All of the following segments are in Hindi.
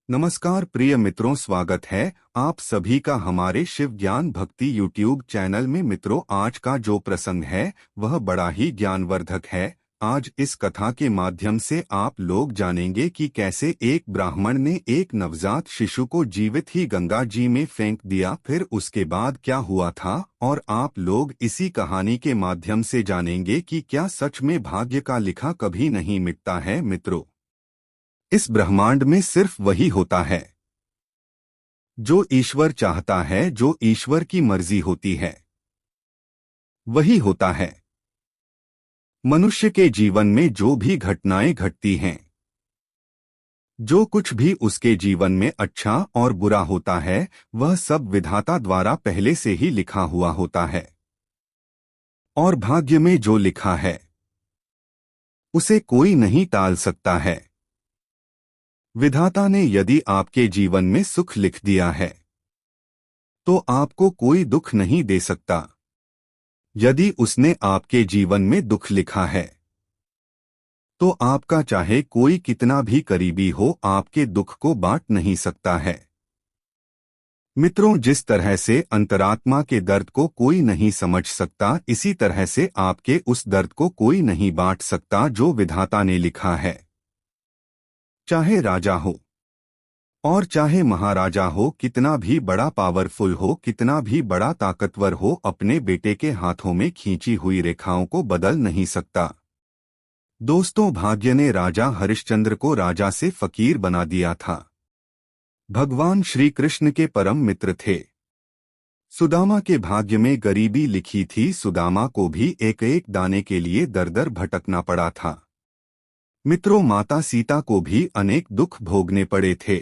नमस्कार प्रिय मित्रों, स्वागत है आप सभी का हमारे शिव ज्ञान भक्ति यूट्यूब चैनल में। मित्रों, आज का जो प्रसंग है वह बड़ा ही ज्ञानवर्धक है। आज इस कथा के माध्यम से आप लोग जानेंगे कि कैसे एक ब्राह्मण ने एक नवजात शिशु को जीवित ही गंगा जी में फेंक दिया, फिर उसके बाद क्या हुआ था। और आप लोग इसी कहानी के माध्यम से जानेंगे कि क्या सच में भाग्य का लिखा कभी नहीं मिटता है। मित्रों, इस ब्रह्मांड में सिर्फ वही होता है जो ईश्वर चाहता है, जो ईश्वर की मर्जी होती है वही होता है। मनुष्य के जीवन में जो भी घटनाएं घटती हैं, जो कुछ भी उसके जीवन में अच्छा और बुरा होता है, वह सब विधाता द्वारा पहले से ही लिखा हुआ होता है। और भाग्य में जो लिखा है उसे कोई नहीं टाल सकता है। विधाता ने यदि आपके जीवन में सुख लिख दिया है तो आपको कोई दुख नहीं दे सकता। यदि उसने आपके जीवन में दुख लिखा है तो आपका चाहे कोई कितना भी करीबी हो, आपके दुख को बांट नहीं सकता है। मित्रों, जिस तरह से अंतरात्मा के दर्द को कोई नहीं समझ सकता, इसी तरह से आपके उस दर्द को कोई नहीं बांट सकता जो विधाता ने लिखा है। चाहे राजा हो और चाहे महाराजा हो, कितना भी बड़ा पावरफुल हो, कितना भी बड़ा ताकतवर हो, अपने बेटे के हाथों में खींची हुई रेखाओं को बदल नहीं सकता। दोस्तों, भाग्य ने राजा हरिश्चंद्र को राजा से फकीर बना दिया था। भगवान श्री कृष्ण के परम मित्र थे। सुदामा के भाग्य में गरीबी लिखी थी। सुदामा को भी एक एक दाने के लिए दर दर भटकना पड़ा था। मित्रों, माता सीता को भी अनेक दुख भोगने पड़े थे।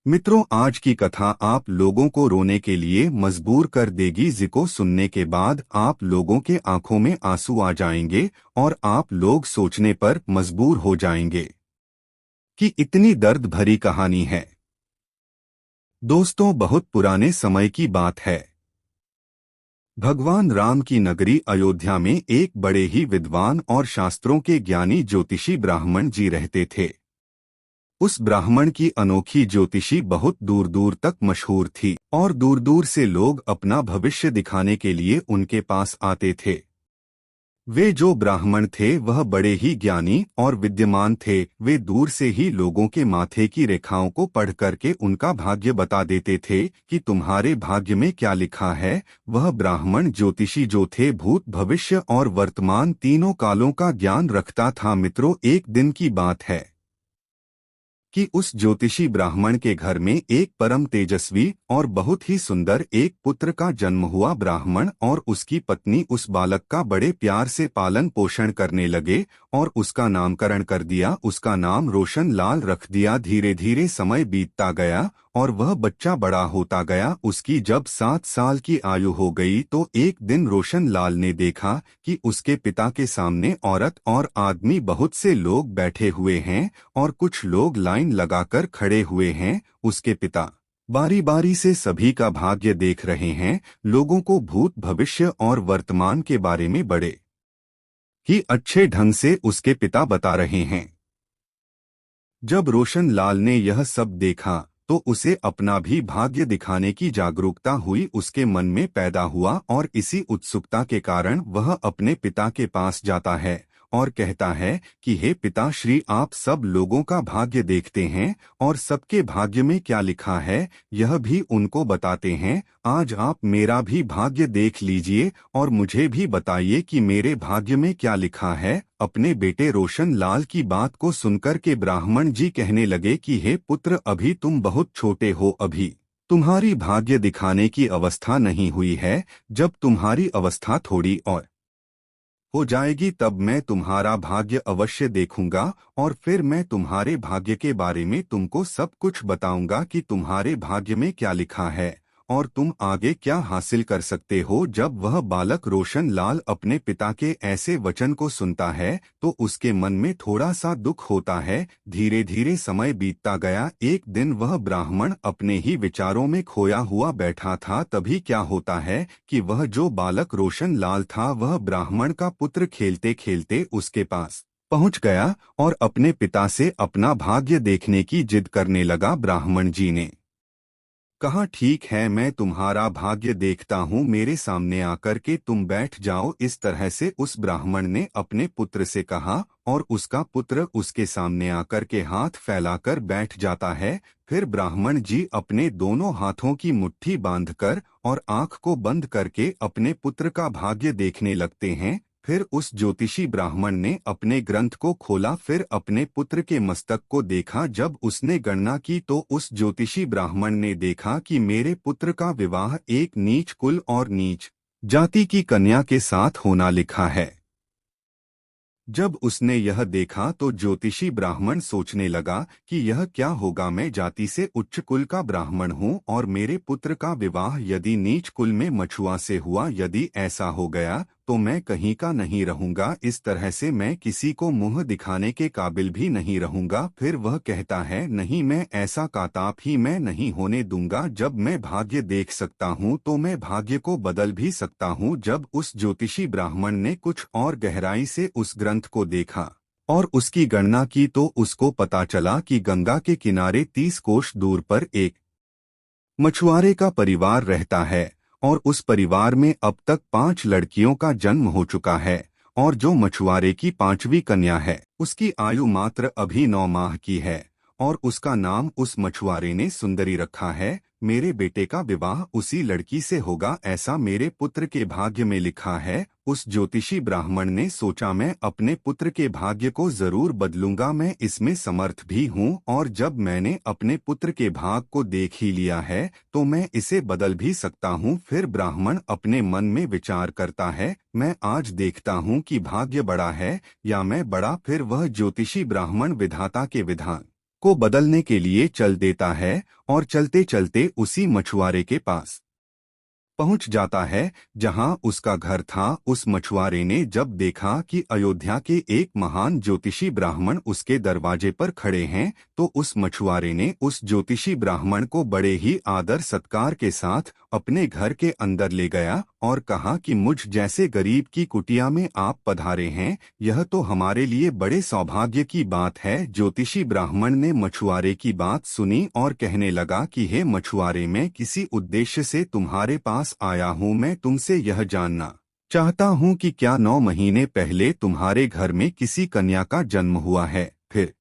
मित्रों, आज की कथा आप लोगों को रोने के लिए मजबूर कर देगी। जिको सुनने के बाद आप लोगों के आंखों में आंसू आ जाएंगे और आप लोग सोचने पर मजबूर हो जाएंगे कि इतनी दर्द भरी कहानी है। दोस्तों, बहुत पुराने समय की बात है। भगवान राम की नगरी अयोध्या में एक बड़े ही विद्वान और शास्त्रों के ज्ञानी ज्योतिषी ब्राह्मण जी रहते थे। उस ब्राह्मण की अनोखी ज्योतिषी बहुत दूर दूर तक मशहूर थी और दूर दूर से लोग अपना भविष्य दिखाने के लिए उनके पास आते थे। वे जो ब्राह्मण थे वह बड़े ही ज्ञानी और विद्यमान थे। वे दूर से ही लोगों के माथे की रेखाओं को पढ़ करके उनका भाग्य बता देते थे कि तुम्हारे भाग्य में क्या लिखा है। वह ब्राह्मण ज्योतिषी जो थे, भूत भविष्य और वर्तमान तीनों कालों का ज्ञान रखता था। मित्रों, एक दिन की बात है कि उस ज्योतिषी ब्राह्मण के घर में एक परम तेजस्वी और बहुत ही सुंदर एक पुत्र का जन्म हुआ। ब्राह्मण और उसकी पत्नी उस बालक का बड़े प्यार से पालन पोषण करने लगे और उसका नामकरण कर दिया। उसका नाम रोशन लाल रख दिया। धीरे धीरे समय बीतता गया और वह बच्चा बड़ा होता गया। उसकी जब 7 साल की आयु हो गई तो एक दिन रोशन लाल ने देखा कि उसके पिता के सामने औरत और आदमी बहुत से लोग बैठे हुए हैं और कुछ लोग लाइन लगाकर खड़े हुए हैं। उसके पिता बारी बारी से सभी का भाग्य देख रहे हैं, लोगों को भूत भविष्य और वर्तमान के बारे में बड़े ही अच्छे ढंग से उसके पिता बता रहे हैं। जब रोशन लाल ने यह सब देखा तो उसे अपना भी भाग्य दिखाने की जागरूकता हुई, उसके मन में पैदा हुआ और इसी उत्सुकता के कारण वह अपने पिता के पास जाता है और कहता है कि हे पिताश्री, आप सब लोगों का भाग्य देखते हैं और सबके भाग्य में क्या लिखा है यह भी उनको बताते हैं। आज आप मेरा भी भाग्य देख लीजिए और मुझे भी बताइए कि मेरे भाग्य में क्या लिखा है। अपने बेटे रोशन लाल की बात को सुनकर के ब्राह्मण जी कहने लगे कि हे पुत्र, अभी तुम बहुत छोटे हो, अभी तुम्हारी भाग्य दिखाने की अवस्था नहीं हुई है। जब तुम्हारी अवस्था थोड़ी और हो जाएगी तब मैं तुम्हारा भाग्य अवश्य देखूंगा और फिर मैं तुम्हारे भाग्य के बारे में तुमको सब कुछ बताऊंगा कि तुम्हारे भाग्य में क्या लिखा है और तुम आगे क्या हासिल कर सकते हो। जब वह बालक रोशन लाल अपने पिता के ऐसे वचन को सुनता है तो उसके मन में थोड़ा सा दुख होता है। धीरे धीरे समय बीतता गया। एक दिन वह ब्राह्मण अपने ही विचारों में खोया हुआ बैठा था। तभी क्या होता है कि वह जो बालक रोशन लाल था वह ब्राह्मण का पुत्र खेलते खेलते उसके पास पहुंच गया और अपने पिता से अपना भाग्य देखने की जिद करने लगा। ब्राह्मण जी ने कहा, ठीक है, मैं तुम्हारा भाग्य देखता हूँ, मेरे सामने आकर के तुम बैठ जाओ। इस तरह से उस ब्राह्मण ने अपने पुत्र से कहा और उसका पुत्र उसके सामने आकर के हाथ फैलाकर बैठ जाता है। फिर ब्राह्मण जी अपने दोनों हाथों की मुट्ठी बांधकर और आंख को बंद करके अपने पुत्र का भाग्य देखने लगते हैं। फिर उस ज्योतिषी ब्राह्मण ने अपने ग्रंथ को खोला, फिर अपने पुत्र के मस्तक को देखा। जब उसने गणना की तो उस ज्योतिषी ब्राह्मण ने देखा कि मेरे पुत्र का विवाह एक नीच कुल और नीच जाति की कन्या के साथ होना लिखा है। जब उसने यह देखा तो ज्योतिषी ब्राह्मण सोचने लगा कि यह क्या होगा, मैं जाति से उच्च कुल का ब्राह्मण हूँ और मेरे पुत्र का विवाह यदि नीच कुल में मछुआ से हुआ, यदि ऐसा हो गया तो मैं कहीं का नहीं रहूंगा। इस तरह से मैं किसी को मुंह दिखाने के काबिल भी नहीं रहूंगा। फिर वह कहता है, नहीं, मैं ऐसा काताप ही मैं नहीं होने दूंगा। जब मैं भाग्य देख सकता हूँ तो मैं भाग्य को बदल भी सकता हूँ। जब उस ज्योतिषी ब्राह्मण ने कुछ और गहराई से उस ग्रंथ को देखा और उसकी गणना की तो उसको पता चला कि गंगा के किनारे 30 कोस दूर पर एक मछुआरे का परिवार रहता है और उस परिवार में अब तक 5 लड़कियों का जन्म हो चुका है और जो मछुआरे की 5वीं कन्या है उसकी आयु मात्र अभी 9 माह की है और उसका नाम उस मछुआरे ने सुंदरी रखा है। मेरे बेटे का विवाह उसी लड़की से होगा, ऐसा मेरे पुत्र के भाग्य में लिखा है। उस ज्योतिषी ब्राह्मण ने सोचा, मैं अपने पुत्र के भाग्य को जरूर बदलूंगा, मैं इसमें समर्थ भी हूँ और जब मैंने अपने पुत्र के भाग को देख ही लिया है तो मैं इसे बदल भी सकता हूँ। फिर ब्राह्मण अपने मन में विचार करता है, मैं आज देखता हूँ कि भाग्य बड़ा है या मैं बड़ा। फिर वह ज्योतिषी ब्राह्मण विधाता के विधान को बदलने के लिए चल देता है और चलते चलते उसी मछुआरे के पास पहुंच जाता है जहां उसका घर था। उस मछुआरे ने जब देखा कि अयोध्या के एक महान ज्योतिषी ब्राह्मण उसके दरवाजे पर खड़े हैं तो उस मछुआरे ने उस ज्योतिषी ब्राह्मण को बड़े ही आदर सत्कार के साथ अपने घर के अंदर ले गया और कहा कि मुझ जैसे गरीब की कुटिया में आप पधारे हैं, यह तो हमारे लिए बड़े सौभाग्य की बात है। ज्योतिषी ब्राह्मण ने मछुआरे की बात सुनी और कहने लगा कि हे मछुआरे, मैं किसी उद्देश्य से तुम्हारे पास आया हूँ। मैं तुमसे यह जानना चाहता हूँ कि क्या 9 महीने पहले तुम्हारे घर में किसी कन्या का जन्म हुआ है। फिर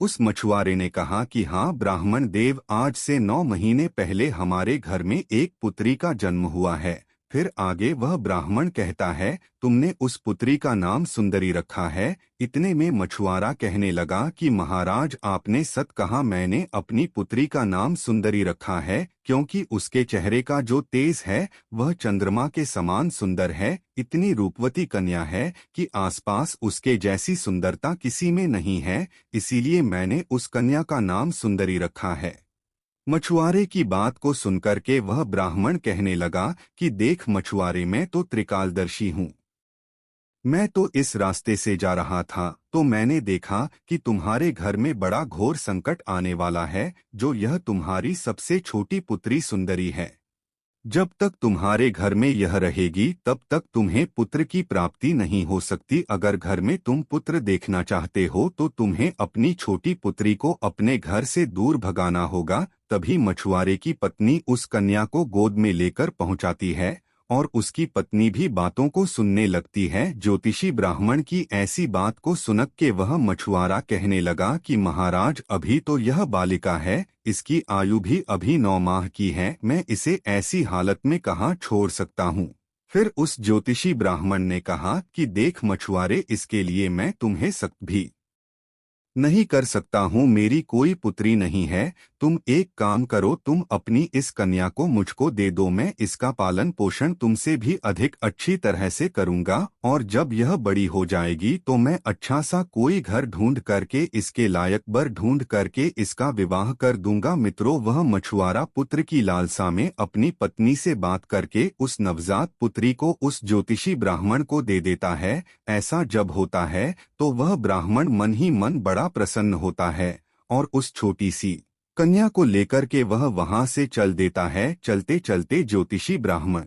उस मछुआरे ने कहा कि हाँ ब्राह्मण देव, आज से 9 महीने पहले हमारे घर में एक पुत्री का जन्म हुआ है। फिर आगे वह ब्राह्मण कहता है, तुमने उस पुत्री का नाम सुंदरी रखा है। इतने में मछुआरा कहने लगा कि महाराज, आपने सत कहा, मैंने अपनी पुत्री का नाम सुंदरी रखा है क्योंकि उसके चेहरे का जो तेज है वह चंद्रमा के समान सुंदर है। इतनी रूपवती कन्या है कि आसपास उसके जैसी सुंदरता किसी में नहीं है, इसीलिए मैंने उस कन्या का नाम सुंदरी रखा है। मछुआरे की बात को सुनकर के वह ब्राह्मण कहने लगा कि देख मछुआरे, मैं तो त्रिकालदर्शी हूँ। मैं तो इस रास्ते से जा रहा था तो मैंने देखा कि तुम्हारे घर में बड़ा घोर संकट आने वाला है। जो यह तुम्हारी सबसे छोटी पुत्री सुंदरी है, जब तक तुम्हारे घर में यह रहेगी तब तक तुम्हें पुत्र की प्राप्ति नहीं हो सकती। अगर घर में तुम पुत्र देखना चाहते हो तो तुम्हें अपनी छोटी पुत्री को अपने घर से दूर भगाना होगा। तभी मछुआरे की पत्नी उस कन्या को गोद में लेकर पहुंचाती है और उसकी पत्नी भी बातों को सुनने लगती है। ज्योतिषी ब्राह्मण की ऐसी बात को सुनक के वह मछुआरा कहने लगा कि महाराज, अभी तो यह बालिका है, इसकी आयु भी अभी 9 माह की है, मैं इसे ऐसी हालत में कहाँ छोड़ सकता हूँ। फिर उस ज्योतिषी ब्राह्मण ने कहा कि देख मछुआरे, इसके लिए मैं तुम्हें सख्त भी नहीं कर सकता हूँ, मेरी कोई पुत्री नहीं है। तुम एक काम करो, तुम अपनी इस कन्या को मुझको दे दो, मैं इसका पालन पोषण तुमसे भी अधिक अच्छी तरह से करूँगा और जब यह बड़ी हो जाएगी तो मैं अच्छा सा कोई घर ढूंढ करके इसके लायक बर ढूंढ करके इसका विवाह कर दूंगा। मित्रों, वह मछुआरा पुत्र की लालसा में अपनी पत्नी से बात करके उस नवजात पुत्री को उस ज्योतिषी ब्राह्मण को दे देता है। ऐसा जब होता है तो वह ब्राह्मण मन ही मन बड़ा प्रसन्न होता है और उस छोटी सी कन्या को लेकर के वह वहां से चल देता है। चलते चलते ज्योतिषी ब्राह्मण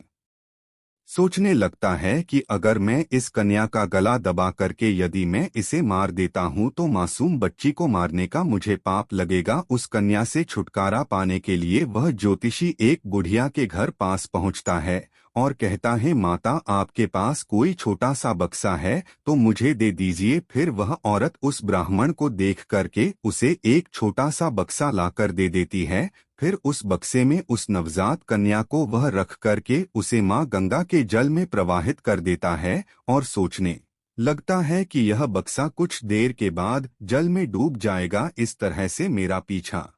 सोचने लगता है कि अगर मैं इस कन्या का गला दबा करके यदि मैं इसे मार देता हूं तो मासूम बच्ची को मारने का मुझे पाप लगेगा। उस कन्या से छुटकारा पाने के लिए वह ज्योतिषी एक बुढ़िया के घर पास पहुंचता है और कहता है, माता आपके पास कोई छोटा सा बक्सा है तो मुझे दे दीजिए। फिर वह औरत उस ब्राह्मण को देख करके उसे एक छोटा सा बक्सा लाकर दे देती है। फिर उस बक्से में उस नवजात कन्या को वह रख करके उसे माँ गंगा के जल में प्रवाहित कर देता है और सोचने लगता है कि यह बक्सा कुछ देर के बाद जल में डूब जाएगा, इस तरह से मेरा पीछा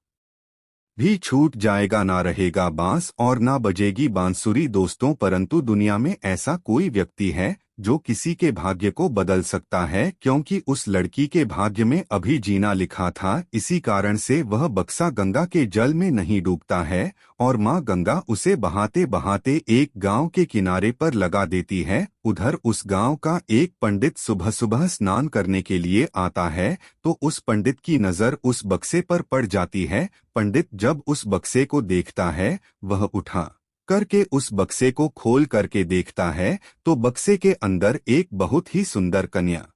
भी छूट जाएगा, ना रहेगा बांस और ना बजेगी बांसुरी। दोस्तों, परंतु दुनिया में ऐसा कोई व्यक्ति है जो किसी के भाग्य को बदल सकता है, क्योंकि उस लड़की के भाग्य में अभी जीना लिखा था। इसी कारण से वह बक्सा गंगा के जल में नहीं डूबता है और माँ गंगा उसे बहाते बहाते एक गांव के किनारे पर लगा देती है। उधर उस गांव का एक पंडित सुबह सुबह स्नान करने के लिए आता है तो उस पंडित की नजर उस बक्से पर पड़ जाती है। पंडित जब उस बक्से को देखता है, वह उठा करके उस बक्से को खोल करके देखता है तो बक्से के अंदर एक बहुत ही सुंदर कन्या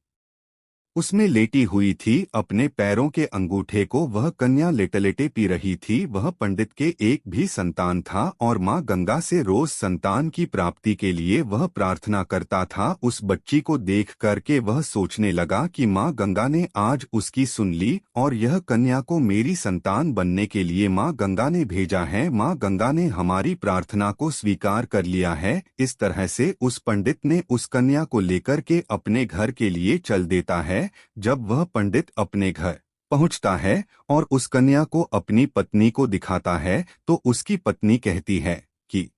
उसमें लेटी हुई थी। अपने पैरों के अंगूठे को वह कन्या लेटे पी रही थी। वह पंडित के एक भी संतान था और माँ गंगा से रोज संतान की प्राप्ति के लिए वह प्रार्थना करता था। उस बच्ची को देख करके वह सोचने लगा कि माँ गंगा ने आज उसकी सुन ली और यह कन्या को मेरी संतान बनने के लिए माँ गंगा ने भेजा है। माँ गंगा ने हमारी प्रार्थना को स्वीकार कर लिया है। इस तरह से उस पंडित ने उस कन्या को लेकर के अपने घर के लिए चल देता है। जब वह पंडित अपने घर पहुंचता है और उस कन्या को अपनी पत्नी को दिखाता है तो उसकी पत्नी कहती है कि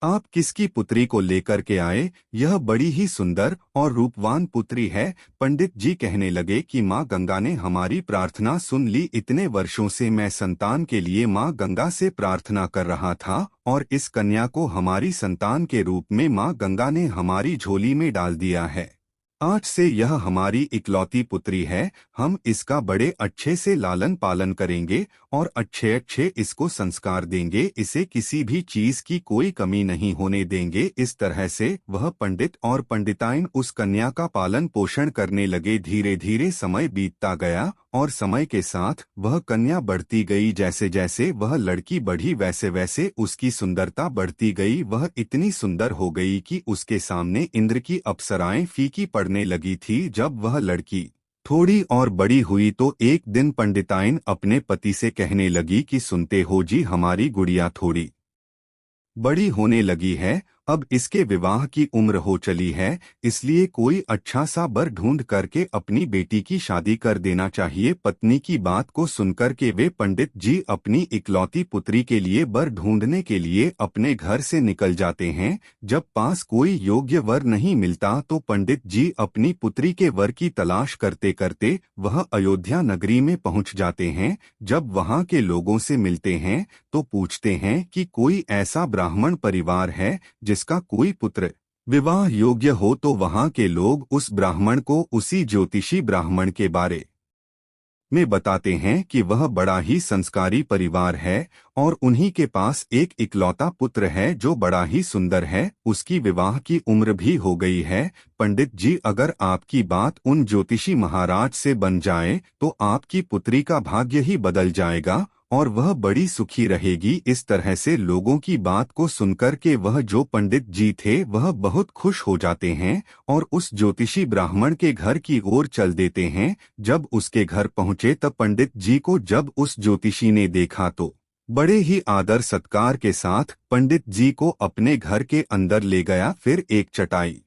आप किसकी पुत्री को लेकर के आए? यह बड़ी ही सुंदर और रूपवान पुत्री है। पंडित जी कहने लगे कि माँ गंगा ने हमारी प्रार्थना सुन ली। इतने वर्षों से मैं संतान के लिए माँ गंगा से प्रार्थना कर रहा था और इस कन्या को हमारी संतान के रूप में माँ गंगा ने हमारी झोली में डाल दिया है। आज से यह हमारी इकलौती पुत्री है। हम इसका बड़े अच्छे से लालन पालन करेंगे और अच्छे अच्छे इसको संस्कार देंगे। इसे किसी भी चीज की कोई कमी नहीं होने देंगे। इस तरह से वह पंडित और पंडिताइन उस कन्या का पालन पोषण करने लगे। धीरे धीरे समय बीतता गया और समय के साथ वह कन्या बढ़ती गई। जैसे जैसे वह लड़की बढ़ी वैसे वैसे उसकी सुंदरता बढ़ती गई। वह इतनी सुंदर हो गई कि उसके सामने इंद्र की अप्सराएं फीकी पड़ने लगी थी। जब वह लड़की थोड़ी और बड़ी हुई तो एक दिन पंडिताइन अपने पति से कहने लगी कि सुनते हो जी, हमारी गुड़िया थोड़ी बड़ी होने लगी है, अब इसके विवाह की उम्र हो चली है, इसलिए कोई अच्छा सा बर ढूंढ करके अपनी बेटी की शादी कर देना चाहिए। पत्नी की बात को सुनकर के वे पंडित जी अपनी इकलौती पुत्री के लिए बर ढूंढने के लिए अपने घर से निकल जाते हैं। जब पास कोई योग्य वर नहीं मिलता तो पंडित जी अपनी पुत्री के वर की तलाश करते करते वह अयोध्या नगरी में पहुंच जाते हैं। जब वहां के लोगों से मिलते हैं तो पूछते हैं कि कोई ऐसा ब्राह्मण परिवार है जिसका कोई पुत्र विवाह योग्य हो, तो वहां के लोग उस ब्राह्मण को उसी ज्योतिषी ब्राह्मण के बारे में बताते हैं कि वह बड़ा ही संस्कारी परिवार है और उन्हीं के पास एक इकलौता पुत्र है जो बड़ा ही सुंदर है। उसकी विवाह की उम्र भी हो गई है। पंडित जी, अगर आपकी बात उन ज्योतिषी महाराज से बन जाए तो आपकी पुत्री का भाग्य ही बदल जाएगा और वह बड़ी सुखी रहेगी। इस तरह से लोगों की बात को सुनकर के वह जो पंडित जी थे वह बहुत खुश हो जाते हैं और उस ज्योतिषी ब्राह्मण के घर की ओर चल देते हैं। जब उसके घर पहुंचे तब पंडित जी को जब उस ज्योतिषी ने देखा तो बड़े ही आदर सत्कार के साथ पंडित जी को अपने घर के अंदर ले गया। फिर एक चटाई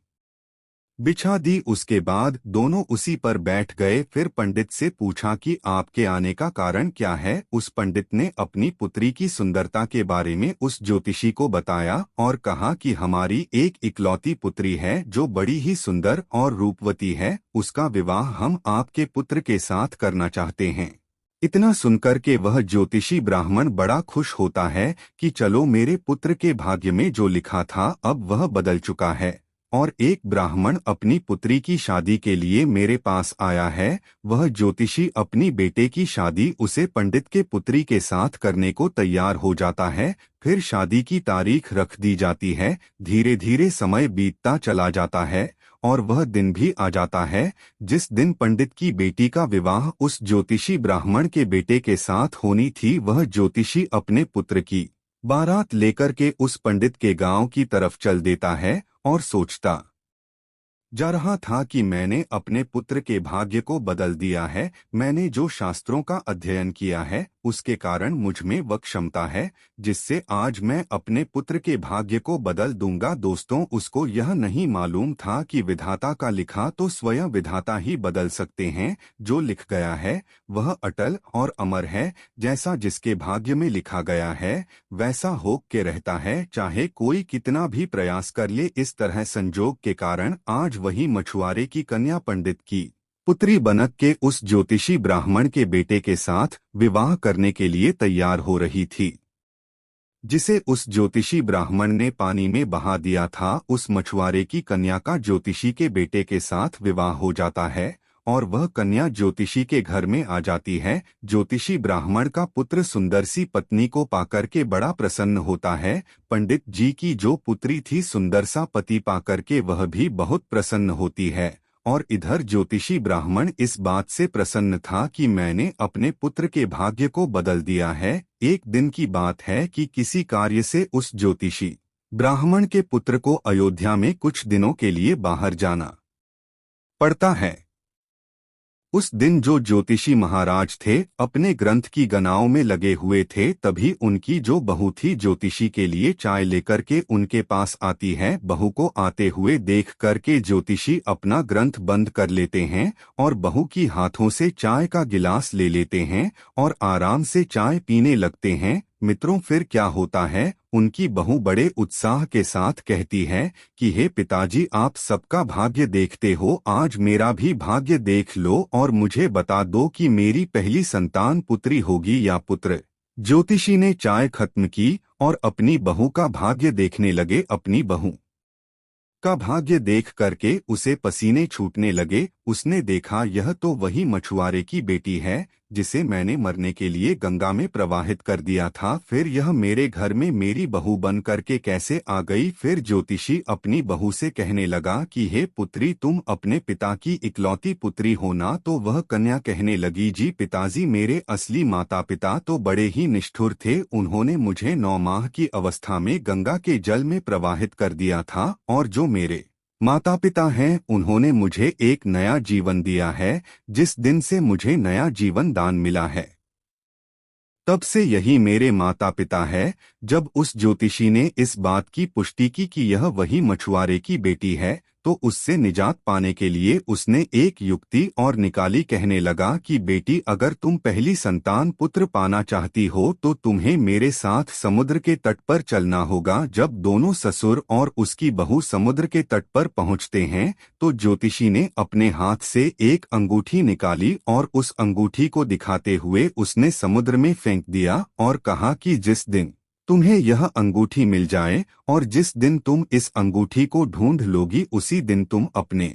बिछा दी। उसके बाद दोनों उसी पर बैठ गए। फिर पंडित से पूछा कि आपके आने का कारण क्या है। उस पंडित ने अपनी पुत्री की सुंदरता के बारे में उस ज्योतिषी को बताया और कहा कि हमारी एक इकलौती पुत्री है जो बड़ी ही सुंदर और रूपवती है, उसका विवाह हम आपके पुत्र के साथ करना चाहते हैं। इतना सुनकर के वह ज्योतिषी ब्राह्मण बड़ा खुश होता है कि चलो, मेरे पुत्र के भाग्य में जो लिखा था अब वह बदल चुका है। और एक ब्राह्मण अपनी पुत्री की शादी के लिए मेरे पास आया है। वह ज्योतिषी अपनी बेटे की शादी उसे पंडित के पुत्री के साथ करने को तैयार हो जाता है। फिर शादी की तारीख रख दी जाती है। धीरे धीरे समय बीतता चला जाता है और वह दिन भी आ जाता है जिस दिन पंडित की बेटी का विवाह उस ज्योतिषी ब्राह्मण के बेटे के साथ होनी थी। वह ज्योतिषी अपने पुत्र की बारात लेकर के उस पंडित के गांव की तरफ चल देता है और सोचता जा रहा था कि मैंने अपने पुत्र के भाग्य को बदल दिया है। मैंने जो शास्त्रों का अध्ययन किया है उसके कारण मुझ में वह क्षमता है जिससे आज मैं अपने पुत्र के भाग्य को बदल दूंगा। दोस्तों, उसको यह नहीं मालूम था कि विधाता का लिखा तो स्वयं विधाता ही बदल सकते हैं। जो लिख गया है वह अटल और अमर है। जैसा जिसके भाग्य में लिखा गया है वैसा हो के रहता है, चाहे कोई कितना भी प्रयास कर ले। इस तरह संजोग के कारण आज वही मछुआरे की कन्या पंडित की पुत्री बनक के उस ज्योतिषी ब्राह्मण के बेटे के साथ विवाह करने के लिए तैयार हो रही थी, जिसे उस ज्योतिषी ब्राह्मण ने पानी में बहा दिया था। उस मछुआरे की कन्या का ज्योतिषी के बेटे के साथ विवाह हो जाता है और वह कन्या ज्योतिषी के घर में आ जाती है। ज्योतिषी ब्राह्मण का पुत्र सुंदर सी पत्नी को पाकर के बड़ा प्रसन्न होता है। पंडित जी की जो पुत्री थी सुंदर सा पति पाकर के वह भी बहुत प्रसन्न होती है। और इधर ज्योतिषी ब्राह्मण इस बात से प्रसन्न था कि मैंने अपने पुत्र के भाग्य को बदल दिया है। एक दिन की बात है कि किसी कार्य से उस ज्योतिषी ब्राह्मण के पुत्र को अयोध्या में कुछ दिनों के लिए बाहर जाना पड़ता है। उस दिन जो ज्योतिषी महाराज थे अपने ग्रंथ की गणनाओं में लगे हुए थे, तभी उनकी जो बहू थी ज्योतिषी के लिए चाय लेकर के उनके पास आती है। बहू को आते हुए देख करके ज्योतिषी अपना ग्रंथ बंद कर लेते हैं और बहू की हाथों से चाय का गिलास ले लेते हैं और आराम से चाय पीने लगते हैं। मित्रों, फिर क्या होता है, उनकी बहू बड़े उत्साह के साथ कहती है कि हे पिताजी, आप सबका भाग्य देखते हो, आज मेरा भी भाग्य देख लो और मुझे बता दो कि मेरी पहली संतान पुत्री होगी या पुत्र। ज्योतिषी ने चाय खत्म की और अपनी बहू का भाग्य देखने लगे। अपनी बहू का भाग्य देख करके उसे पसीने छूटने लगे। उसने देखा यह तो वही मछुआरे की बेटी है जिसे मैंने मरने के लिए गंगा में प्रवाहित कर दिया था। फिर यह मेरे घर में मेरी बहू बन करके कैसे आ गई। फिर ज्योतिषी अपनी बहू से कहने लगा कि हे पुत्री, तुम अपने पिता की इकलौती पुत्री हो ना। तो वह कन्या कहने लगी, जी पिताजी, मेरे असली माता पिता तो बड़े ही निष्ठुर थे। उन्होंने मुझे 9 माह की अवस्था में गंगा के जल में प्रवाहित कर दिया था और जो मेरे माता पिता हैं उन्होंने मुझे एक नया जीवन दिया है। जिस दिन से मुझे नया जीवन दान मिला है तब से यही मेरे माता पिता है। जब उस ज्योतिषी ने इस बात की पुष्टि की कि यह वही मछुआरे की बेटी है तो उससे निजात पाने के लिए उसने एक युक्ति और निकाली। कहने लगा कि बेटी, अगर तुम पहली संतान पुत्र पाना चाहती हो तो तुम्हें मेरे साथ समुद्र के तट पर चलना होगा। जब दोनों ससुर और उसकी बहू समुद्र के तट पर पहुंचते हैं तो ज्योतिषी ने अपने हाथ से एक अंगूठी निकाली और उस अंगूठी को दिखाते हुए उसने समुद्र में फेंक दिया और कहा कि जिस दिन तुम्हें यह अंगूठी मिल जाए और जिस दिन तुम इस अंगूठी को ढूंढ लोगी उसी दिन तुम अपने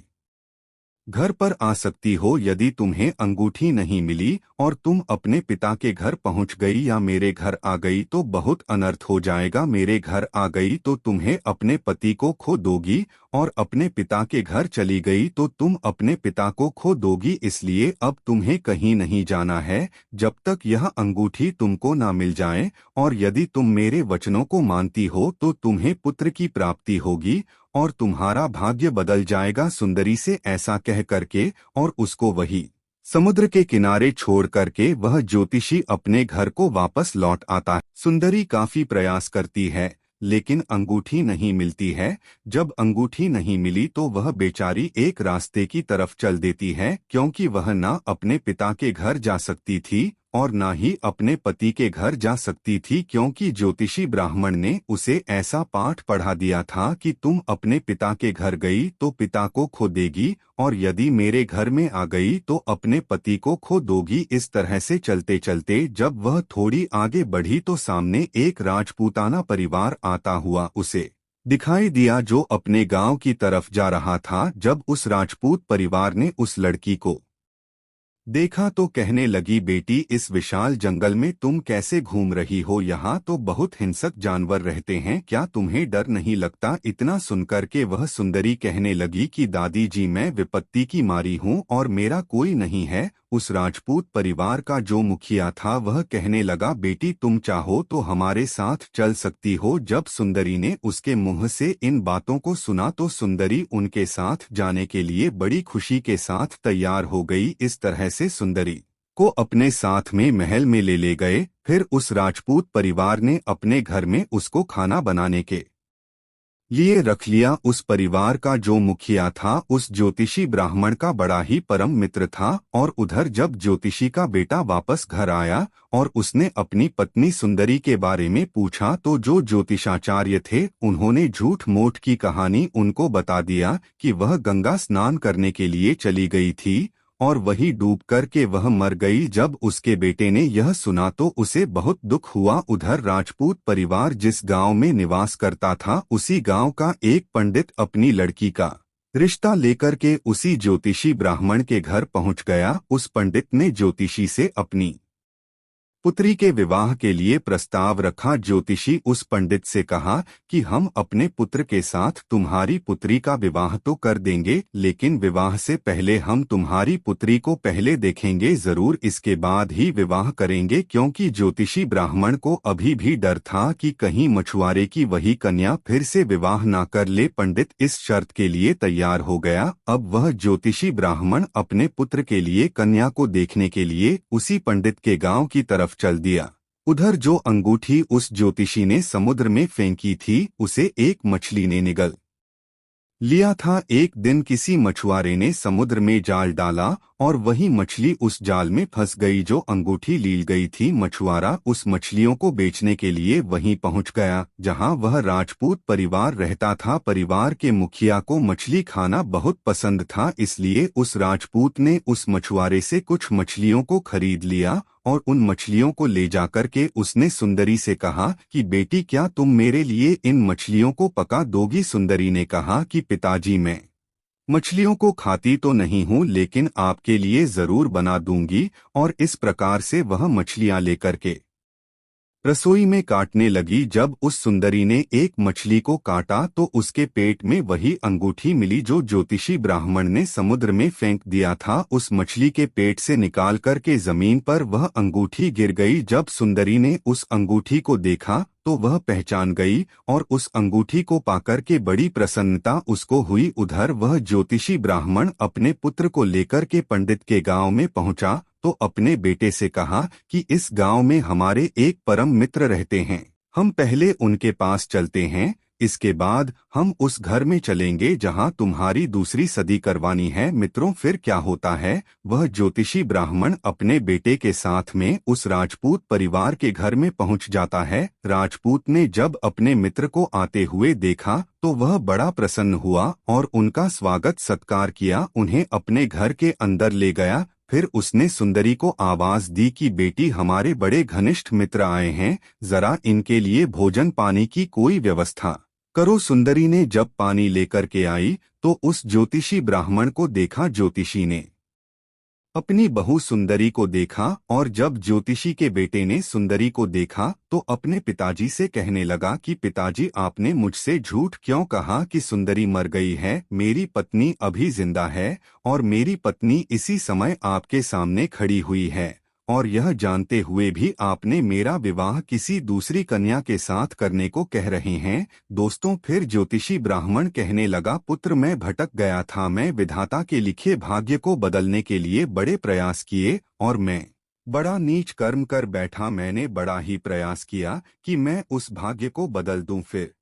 घर पर आ सकती हो। यदि तुम्हें अंगूठी नहीं मिली और तुम अपने पिता के घर पहुंच गई या मेरे घर आ गई तो बहुत अनर्थ हो जाएगा। मेरे घर आ गई तो तुम्हें अपने पति को खो दोगी और अपने पिता के घर चली गई तो तुम अपने पिता को खो दोगी। इसलिए अब तुम्हें कहीं नहीं जाना है जब तक यह अंगूठी तुमको ना मिल जाए, और यदि तुम मेरे वचनों को मानती हो तो तुम्हें पुत्र की प्राप्ति होगी और तुम्हारा भाग्य बदल जाएगा। सुंदरी से ऐसा कह करके और उसको वही समुद्र के किनारे छोड़ करके वह ज्योतिषी अपने घर को वापस लौट आता है। सुंदरी काफी प्रयास करती है लेकिन अंगूठी नहीं मिलती है। जब अंगूठी नहीं मिली तो वह बेचारी एक रास्ते की तरफ चल देती है, क्योंकि वह ना अपने पिता के घर जा सकती थी और ना ही अपने पति के घर जा सकती थी, क्योंकि ज्योतिषी ब्राह्मण ने उसे ऐसा पाठ पढ़ा दिया था कि तुम अपने पिता के घर गई तो पिता को खो देगी और यदि मेरे घर में आ गई तो अपने पति को खो दोगी। इस तरह से चलते चलते जब वह थोड़ी आगे बढ़ी तो सामने एक राजपूताना परिवार आता हुआ उसे दिखाई दिया जो अपने गांव की तरफ जा रहा था। जब उस राजपूत परिवार ने उस लड़की को देखा तो कहने लगी, बेटी इस विशाल जंगल में तुम कैसे घूम रही हो? यहाँ तो बहुत हिंसक जानवर रहते हैं, क्या तुम्हें डर नहीं लगता? इतना सुनकर के वह सुंदरी कहने लगी कि दादी जी मैं विपत्ति की मारी हूँ और मेरा कोई नहीं है। उस राजपूत परिवार का जो मुखिया था वह कहने लगा, बेटी तुम चाहो तो हमारे साथ चल सकती हो। जब सुंदरी ने उसके मुंह से इन बातों को सुना तो सुंदरी उनके साथ जाने के लिए बड़ी खुशी के साथ तैयार हो गई। इस तरह से सुंदरी को अपने साथ में महल में ले गए। फिर उस राजपूत परिवार ने अपने घर में उसको खाना बनाने के लिए रख लिया। उस परिवार का जो मुखिया था उस ज्योतिषी ब्राह्मण का बड़ा ही परम मित्र था। और उधर जब ज्योतिषी का बेटा वापस घर आया और उसने अपनी पत्नी सुंदरी के बारे में पूछा तो जो ज्योतिषाचार्य थे उन्होंने झूठ मूठ की कहानी उनको बता दिया कि वह गंगा स्नान करने के लिए चली गई थी और वही डूब कर के वह मर गई। जब उसके बेटे ने यह सुना तो उसे बहुत दुख हुआ। उधर राजपूत परिवार जिस गांव में निवास करता था उसी गांव का एक पंडित अपनी लड़की का रिश्ता लेकर के उसी ज्योतिषी ब्राह्मण के घर पहुंच गया। उस पंडित ने ज्योतिषी से अपनी पुत्री के विवाह के लिए प्रस्ताव रखा। ज्योतिषी उस पंडित से कहा कि हम अपने पुत्र के साथ तुम्हारी पुत्री का विवाह तो कर देंगे, लेकिन विवाह से पहले हम तुम्हारी पुत्री को पहले देखेंगे जरूर, इसके बाद ही विवाह करेंगे। क्योंकि ज्योतिषी ब्राह्मण को अभी भी डर था कि कहीं मछुआरे की वही कन्या फिर से विवाह ना कर ले। पंडित इस शर्त के लिए तैयार हो गया। अब वह ज्योतिषी ब्राह्मण अपने पुत्र के लिए कन्या को देखने के लिए उसी पंडित के गांव की तरफ चल दिया। उधर जो अंगूठी उस ज्योतिषी ने समुद्र में फेंकी थी उसे एक मछली ने निगल लिया था। एक दिन किसी मछुआरे ने समुद्र में जाल डाला और वही मछली उस जाल में फंस गई जो अंगूठी ली गई थी। मछुआरा उस मछलियों को बेचने के लिए वहीं पहुंच गया जहां वह राजपूत परिवार रहता था। परिवार के मुखिया को मछली खाना बहुत पसंद था, इसलिए उस राजपूत ने उस मछुआरे से कुछ मछलियों को खरीद लिया और उन मछलियों को ले जाकर के उसने सुंदरी से कहा कि बेटी क्या तुम मेरे लिए इन मछलियों को पका दोगी? सुंदरी ने कहा कि पिताजी मैं मछलियों को खाती तो नहीं हूँ लेकिन आपके लिए जरूर बना दूंगी। और इस प्रकार से वह मछलियां लेकर के रसोई में काटने लगी। जब उस सुंदरी ने एक मछली को काटा तो उसके पेट में वही अंगूठी मिली जो ज्योतिषी ब्राह्मण ने समुद्र में फेंक दिया था। उस मछली के पेट से निकाल कर के जमीन पर वह अंगूठी गिर गई। जब सुंदरी ने उस अंगूठी को देखा तो वह पहचान गई और उस अंगूठी को पाकर के बड़ी प्रसन्नता उसको हुई। उधर वह ज्योतिषी ब्राह्मण अपने पुत्र को लेकर के पंडित के गांव में पहुंचा तो अपने बेटे से कहा कि इस गांव में हमारे एक परम मित्र रहते हैं, हम पहले उनके पास चलते हैं, इसके बाद हम उस घर में चलेंगे जहां तुम्हारी दूसरी सदी करवानी है। मित्रों फिर क्या होता है, वह ज्योतिषी ब्राह्मण अपने बेटे के साथ में उस राजपूत परिवार के घर में पहुंच जाता है। राजपूत ने जब अपने मित्र को आते हुए देखा तो वह बड़ा प्रसन्न हुआ और उनका स्वागत सत्कार किया, उन्हें अपने घर के अंदर ले गया। फिर उसने सुंदरी को आवाज दी कि बेटी हमारे बड़े घनिष्ठ मित्र आए हैं, जरा इनके लिए भोजन पानी की कोई व्यवस्था करो। सुंदरी ने जब पानी लेकर के आई तो उस ज्योतिषी ब्राह्मण को देखा। ज्योतिषी ने अपनी बहू सुंदरी को देखा और जब ज्योतिषी के बेटे ने सुंदरी को देखा तो अपने पिताजी से कहने लगा कि पिताजी आपने मुझसे झूठ क्यों कहा कि सुंदरी मर गई है? मेरी पत्नी अभी जिंदा है और मेरी पत्नी इसी समय आपके सामने खड़ी हुई है और यह जानते हुए भी आपने मेरा विवाह किसी दूसरी कन्या के साथ करने को कह रहे हैं। दोस्तों फिर ज्योतिषी ब्राह्मण कहने लगा, पुत्र मैं भटक गया था, मैं विधाता के लिखे भाग्य को बदलने के लिए बड़े प्रयास किए और मैं बड़ा नीच कर्म कर बैठा। मैंने बड़ा ही प्रयास किया कि मैं उस भाग्य को बदल दूं। फिर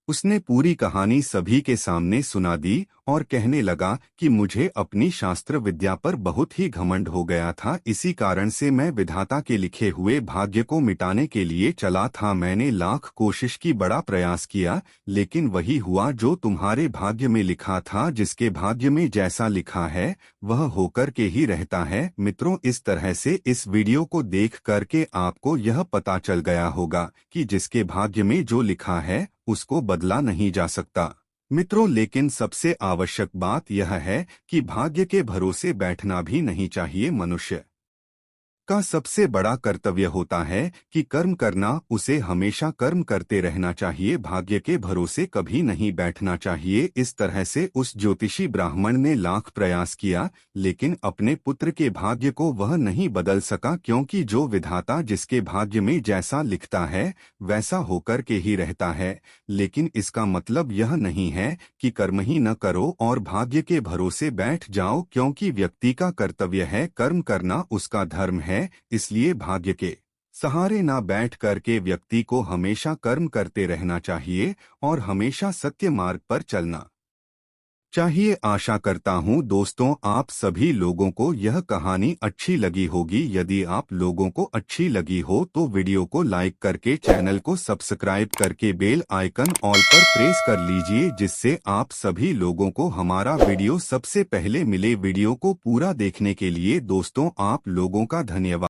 उसने पूरी कहानी सभी के सामने सुना दी और कहने लगा कि मुझे अपनी शास्त्र विद्या पर बहुत ही घमंड हो गया था, इसी कारण से मैं विधाता के लिखे हुए भाग्य को मिटाने के लिए चला था। मैंने लाख कोशिश की, बड़ा प्रयास किया, लेकिन वही हुआ जो तुम्हारे भाग्य में लिखा था। जिसके भाग्य में जैसा लिखा है वह होकर के ही रहता है। मित्रों इस तरह से इस वीडियो को देख करके आपको यह पता चल गया होगा कि जिसके भाग्य में जो लिखा है उसको बदला नहीं जा सकता। मित्रों, लेकिन सबसे आवश्यक बात यह है कि भाग्य के भरोसे बैठना भी नहीं चाहिए। मनुष्य का सबसे बड़ा कर्तव्य होता है कि कर्म करना, उसे हमेशा कर्म करते रहना चाहिए, भाग्य के भरोसे कभी नहीं बैठना चाहिए। इस तरह से उस ज्योतिषी ब्राह्मण ने लाख प्रयास किया, लेकिन अपने पुत्र के भाग्य को वह नहीं बदल सका, क्योंकि जो विधाता जिसके भाग्य में जैसा लिखता है वैसा होकर के ही रहता है। लेकिन इसका मतलब यह नहीं है कि कर्म ही न करो और भाग्य के भरोसे बैठ जाओ, क्योंकि व्यक्ति का कर्तव्य है कर्म करना, उसका धर्म है। इसलिए भाग्य के सहारे ना बैठ करके व्यक्ति को हमेशा कर्म करते रहना चाहिए और हमेशा सत्य मार्ग पर चलना चाहिए। आशा करता हूँ दोस्तों आप सभी लोगों को यह कहानी अच्छी लगी होगी। यदि आप लोगों को अच्छी लगी हो तो वीडियो को लाइक करके चैनल को सब्सक्राइब करके बेल आइकन ऑल पर प्रेस कर लीजिए, जिससे आप सभी लोगों को हमारा वीडियो सबसे पहले मिले। वीडियो को पूरा देखने के लिए दोस्तों आप लोगों का धन्यवाद।